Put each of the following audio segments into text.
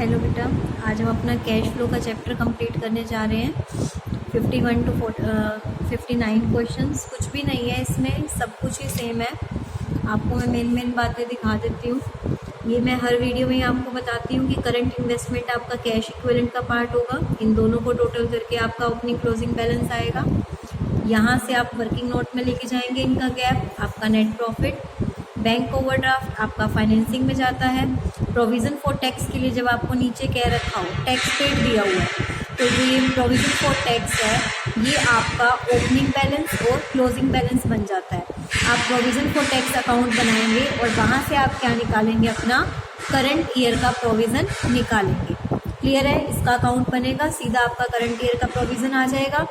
Hello बेटा, आज हम अपना कैश फ्लो का चैप्टर कंप्लीट करने जा रहे हैं। 51 to 59 क्वेश्चंस, कुछ भी नहीं है इसमें, सब कुछ ही सेम है। आपको मैं मेन बातें दिखा देती हूँ। ये मैं हर वीडियो में आपको बताती हूँ कि करंट इन्वेस्टमेंट आपका कैश इक्विवेलेंट का पार्ट होगा। इन दोनों को टोटल करके आपका ओपनिंग क्लोजिंग बैलेंस आएगा। यहाँ से आप वर्किंग नोट में लेके जाएंगे इनका गैप, आपका नेट प्रॉफिट। बैंक ओवरड्राफ्ट आपका फाइनेंसिंग में जाता है। प्रोविज़न फॉर टैक्स के लिए जब आपको नीचे कह रखा हो टैक्स पेड दिया हुआ है, तो जो ये प्रोविज़न फॉर टैक्स है ये आपका ओपनिंग बैलेंस और क्लोजिंग बैलेंस बन जाता है। आप प्रोविज़न फॉर टैक्स अकाउंट बनाएंगे और वहाँ से आप क्या निकालेंगे, अपना करंट ईयर का प्रोविज़न निकालेंगे। क्लियर है? इसका अकाउंट बनेगा, सीधा आपका करंट ईयर का प्रोविज़न आ जाएगा।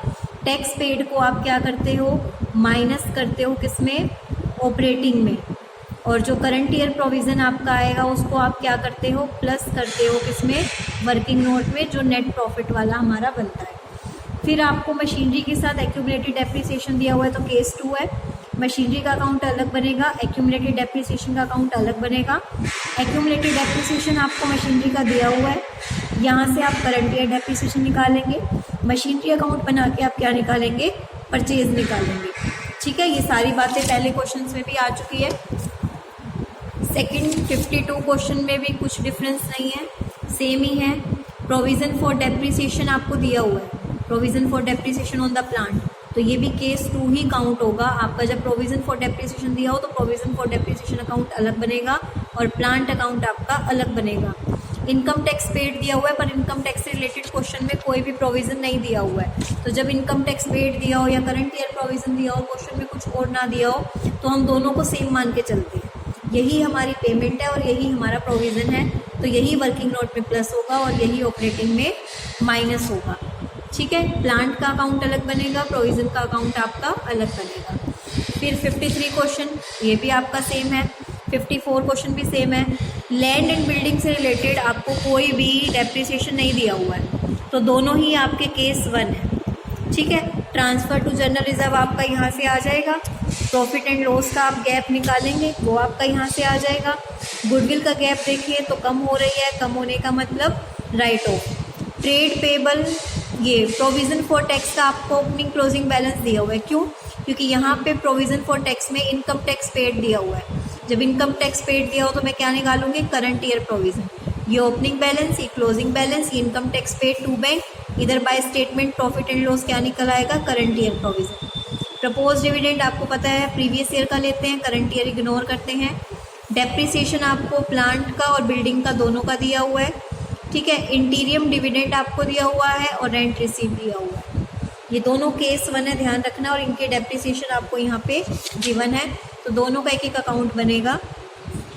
टैक्स पेड को आप क्या करते हो, माइनस करते हो किसमें, ऑपरेटिंग में। और जो करंट ईयर प्रोविज़न आपका आएगा उसको आप क्या करते हो, प्लस करते हो किसमें, वर्किंग नोट में, जो नेट प्रॉफिट वाला हमारा बनता है। फिर आपको मशीनरी के साथ एक्यूमुलेटेड डेप्रिसिएशन दिया हुआ है, तो केस 2 है। मशीनरी का अकाउंट अलग बनेगा, एक्यूमुलेटेड डेप्रिसिएशन का अकाउंट अलग बनेगा। एक्यूमुलेटेड डेप्रिसिएशन आपको मशीनरी का दिया हुआ है, यहाँ से आप करंट ईयर डेप्रिसिएशन निकालेंगे। मशीनरी अकाउंट बना के आप क्या निकालेंगे, परचेज निकालेंगे। ठीक है, ये सारी बातें पहले क्वेश्चन में भी आ चुकी है। सेकंड 52 क्वेश्चन में भी कुछ डिफरेंस नहीं है, सेम ही है। प्रोविज़न फॉर डेप्रिसिएशन आपको दिया हुआ है, provision for depreciation on the plant, तो ये भी केस 2 ही काउंट होगा आपका। जब प्रोविज़न फॉर डेप्रिसिएशन दिया हो तो प्रोविज़न फॉर डेप्रिसिएशन अकाउंट अलग बनेगा और प्लांट अकाउंट आपका अलग बनेगा। इनकम टैक्स पेड दिया हुआ है, पर इनकम टैक्स से रिलेटेड क्वेश्चन में कोई भी प्रोविज़न नहीं दिया हुआ है। तो जब इनकम टैक्स पेड दिया हो या करंट ईयर प्रोविज़न दिया हो, क्वेश्चन में कुछ और ना दिया हो, तो हम दोनों को सेम मान के चलते हैं। यही हमारी पेमेंट है और यही हमारा प्रोविज़न है, तो यही वर्किंग नोट में प्लस होगा और यही ऑपरेटिंग में माइनस होगा। ठीक है, प्लांट का अकाउंट अलग बनेगा, प्रोविज़न का अकाउंट आपका अलग बनेगा। फिर 53 क्वेश्चन, ये भी आपका सेम है। 54 क्वेश्चन भी सेम है। लैंड एंड बिल्डिंग से रिलेटेड आपको कोई भी डेप्रिसिएशन नहीं दिया हुआ है, तो दोनों ही आपके केस 1 है। ठीक है, ट्रांसफ़र टू जनरल रिजर्व आपका यहाँ से आ जाएगा। प्रॉफिट एंड लॉस का आप गैप निकालेंगे, वो आपका यहाँ से आ जाएगा। गुडविल का गैप देखिए तो कम हो रही है, कम होने का मतलब राइट ऑफ। ट्रेड पेबल, ये प्रोविज़न फॉर टैक्स का आपको ओपनिंग क्लोजिंग बैलेंस दिया हुआ है। क्यों? क्योंकि यहाँ पे प्रोविज़न फॉर टैक्स में इनकम टैक्स पेड दिया हुआ है। जब इनकम टैक्स पेड दिया हो तो मैं क्या निकालूंगी, करंट ईयर प्रोविज़न। ये ओपनिंग बैलेंस, ये क्लोजिंग बैलेंस, ये income tax paid to bank, इधर by statement profit and loss क्या निकल आएगा, current year provision. Propose dividend आपको पता है प्रीवियस ईयर का लेते हैं, करंट ईयर इग्नोर करते हैं। डेप्रिसिएशन आपको प्लांट का और बिल्डिंग का दोनों का दिया हुआ है। ठीक है, इंटीरियम डिविडेंड आपको दिया हुआ है और रेंट रिसीव दिया हुआ है। ये दोनों केस 1 है, ध्यान रखना। और इनके डेप्रिसिएशन आपको यहाँ पे गिवन है, तो दोनों का एक अकाउंट बनेगा,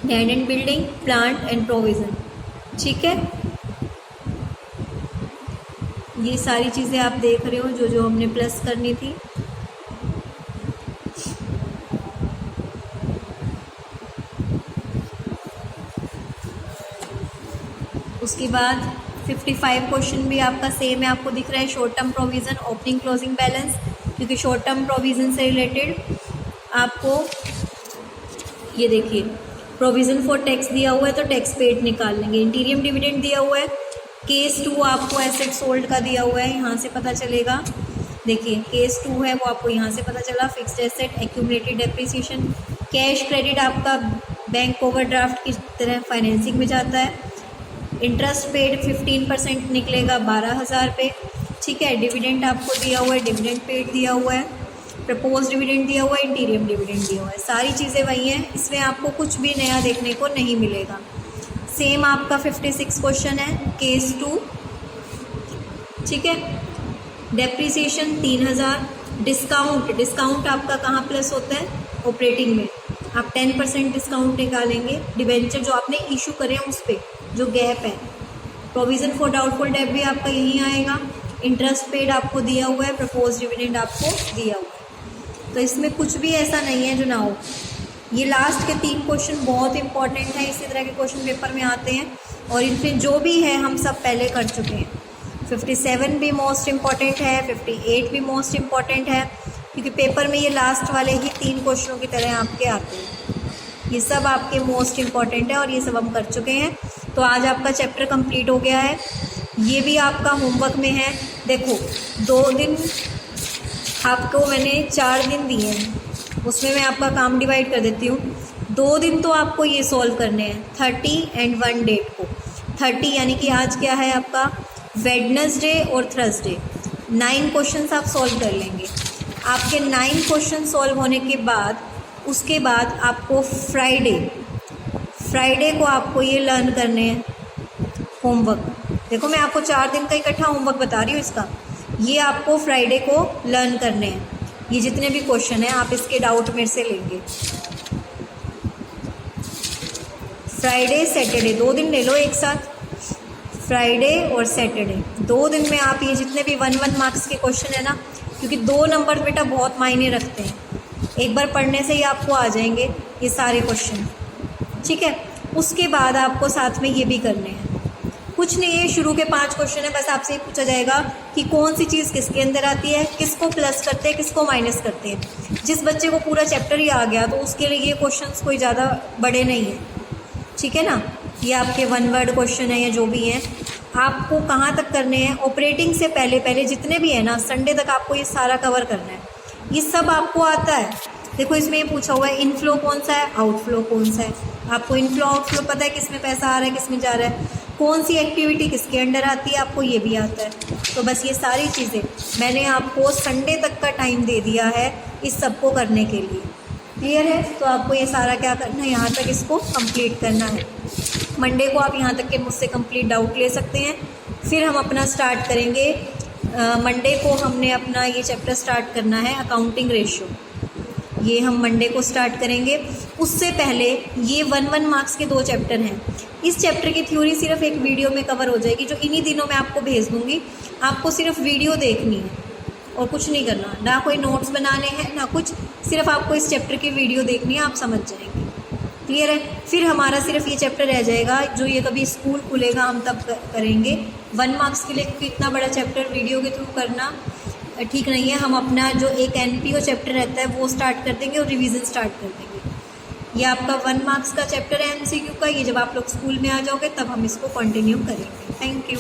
land and building, plant and provision. ठीक है, ये सारी चीज़ें आप देख रहे हो जो जो हमने प्लस करनी थी। उसके बाद 55 क्वेश्चन भी आपका सेम है, आपको दिख रहा है short term provision, opening closing balance, क्योंकि शॉर्ट टर्म प्रोविज़न से रिलेटेड आपको ये देखिए प्रोविज़न फॉर टैक्स दिया हुआ है तो टैक्स पेड निकाल लेंगे। इंटीरियम डिविडेंड दिया हुआ है। केस 2 आपको एसेट सोल्ड का दिया हुआ है, यहाँ से पता चलेगा। देखिए केस 2 है वो आपको यहाँ से पता चला। Fixed asset, accumulated depreciation, cash credit आपका बैंक ओवरड्राफ्ट की तरह फाइनेंसिंग में जाता है। इंटरेस्ट पेड 15% निकलेगा 12,000 पे। ठीक है, डिविडेंड आपको दिया हुआ है, डिविडेंड पेड दिया हुआ है, प्रपोज डिविडेंड दिया हुआ है, इंटीरियम डिविडेंड दिया हुआ है। सारी चीज़ें वही हैं, इसमें आपको कुछ भी नया देखने को नहीं मिलेगा। सेम आपका 56 क्वेश्चन है, केस 2। ठीक है, डेप्रिसिएशन 3,000। डिस्काउंट आपका कहाँ प्लस होता है, ऑपरेटिंग में। आप 10% डिस्काउंट निकालेंगे, डिबेंचर जो आपने इशू करे हैं उस पर जो गैप है। प्रोविज़न फॉर डाउटफुल डेट भी आपका यहीं आएगा। इंटरेस्ट पेड आपको दिया हुआ है, प्रपोज डिविडेंड आपको दिया हुआ है, तो इसमें कुछ भी ऐसा नहीं है जो ना हो। ये लास्ट के 3 क्वेश्चन बहुत इंपॉर्टेंट है, इसी तरह के क्वेश्चन पेपर में आते हैं और इनमें जो भी है हम सब पहले कर चुके हैं। 57 भी मोस्ट इम्पॉर्टेंट है, 58 भी मोस्ट इम्पॉर्टेंट है, क्योंकि पेपर में ये लास्ट वाले ही 3 क्वेश्चनों की तरह आपके आते हैं। ये सब आपके मोस्ट इम्पॉर्टेंट है और ये सब हम कर चुके हैं। तो आज आपका चैप्टर कंप्लीट हो गया है। ये भी आपका होमवर्क में है। देखो 2 दिन आपको मैंने 4 दिन दिए हैं, उसमें मैं आपका काम डिवाइड कर देती हूँ। 2 दिन तो आपको ये सॉल्व करने हैं, 30 एंड 1 डेट को। 30 यानी कि आज क्या है आपका वेडनेसडे और थर्सडे। 9 क्वेश्चंस आप सॉल्व कर लेंगे। आपके 9 क्वेश्चन सॉल्व होने के बाद उसके बाद आपको फ्राइडे को आपको ये लर्न करने हैं होमवर्क। देखो मैं आपको 4 दिन का इकट्ठा होमवर्क बता रही हूँ इसका। ये आपको फ्राइडे को लर्न करने हैं। ये जितने भी क्वेश्चन हैं आप इसके डाउट मेरे से लेंगे। फ्राइडे सैटरडे 2 दिन ले लो एक साथ, फ्राइडे और सैटरडे 2 दिन में आप ये जितने भी 1 मार्क्स के क्वेश्चन है ना, क्योंकि 2 नंबर बेटा बहुत मायने रखते हैं, एक बार पढ़ने से ही आपको आ जाएंगे ये सारे क्वेश्चन, ठीक है। उसके बाद आपको साथ में ये भी करने हैं, कुछ नहीं है, शुरू के 5 क्वेश्चन है, बस आपसे पूछा जाएगा कि कौन सी चीज़ किसके अंदर आती है, किसको प्लस करते हैं, किसको माइनस करते हैं। जिस बच्चे को पूरा चैप्टर ही आ गया तो उसके लिए ये क्वेश्चंस कोई ज़्यादा बड़े नहीं हैं, ठीक है ना। ये आपके 1 वर्ड क्वेश्चन है या जो भी हैं, आपको कहाँ तक करने हैं, ऑपरेटिंग से पहले जितने भी है ना, संडे तक आपको ये सारा कवर करना है। ये सब आपको आता है। देखो इसमें ये पूछा हुआ है इनफ्लो कौन सा है, आउटफ्लो कौन सा है। आपको इनफ्लो आउटफ्लो पता है, किस में पैसा आ रहा है, किस में जा रहा है, कौन सी एक्टिविटी किसके अंडर आती है, आपको ये भी आता है। तो बस ये सारी चीज़ें मैंने आपको संडे तक का टाइम दे दिया है इस सबको करने के लिए। क्लियर है। तो आपको ये सारा क्या करना है, यहाँ तक इसको कंप्लीट करना है। मंडे को आप यहाँ तक के मुझसे कंप्लीट डाउट ले सकते हैं। फिर हम अपना स्टार्ट करेंगे। मंडे को हमने अपना ये चैप्टर स्टार्ट करना है अकाउंटिंग रेशियो। ये हम मंडे को स्टार्ट करेंगे। उससे पहले ये 1 मार्क्स के 2 चैप्टर हैं। इस चैप्टर की थ्योरी सिर्फ एक वीडियो में कवर हो जाएगी, जो इन्हीं दिनों में आपको भेज दूँगी। आपको सिर्फ वीडियो देखनी है और कुछ नहीं करना, ना कोई नोट्स बनाने हैं ना कुछ, सिर्फ आपको इस चैप्टर की वीडियो देखनी है, आप समझ जाएंगे। क्लियर है। फिर हमारा सिर्फ ये चैप्टर रह जाएगा, जो ये कभी स्कूल खुलेगा हम तब करेंगे 1 मार्क्स के लिए, क्योंकि इतना बड़ा चैप्टर वीडियो के थ्रू करना ठीक नहीं है। हम अपना जो एक NPO चैप्टर रहता है वो स्टार्ट कर देंगे और रिवीजन स्टार्ट कर देंगे। ये आपका 1 मार्क्स का चैप्टर है MCQ का। ये जब आप लोग स्कूल में आ जाओगे तब हम इसको कंटिन्यू करेंगे। Thank you.